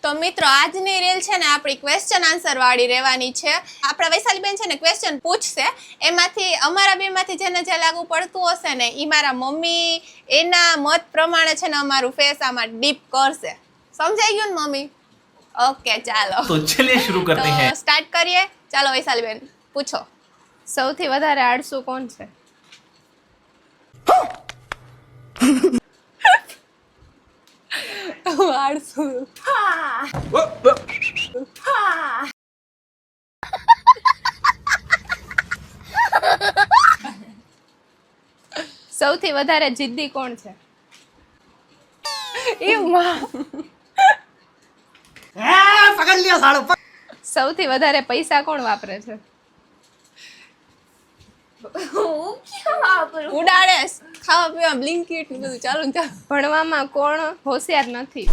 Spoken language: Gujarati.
તો મિત્રો આજની રીલ છે ને આપણી ક્વેશ્ચન આન્સર વાળી રહેવાની છે. આપણા વૈશાલીબેન છે ને ક્વેશ્ચન પૂછશે, એમાંથી અમારા બેમાંથી જેને જે લાગુ પડતું હશે ને એ મારા મમ્મી એના મત પ્રમાણે છે ને અમારું ફેસ આમાં ડીપ કરશે. સમજાઈ ગયું ને મમ્મી? ઓકે ચાલો તો ચલિए शुरू करते हैं. સ્ટાર્ટ કરીએ. ચાલો વૈશાલીબેન પૂછો. સૌથી વધારે આળસુ કોણ છે? આળસુ સૌથી વધારે જિદ્દી કોણ છે? પકડ લ્યો સાળો. સૌથી વધારે પૈસા કોણ વાપરે છે? ઉડાડે ખાવા પીવા બ્લિંકિટ બધું ચાલુ ને ચાલુ. ભણવામાં કોણ હોશિયાર નથી?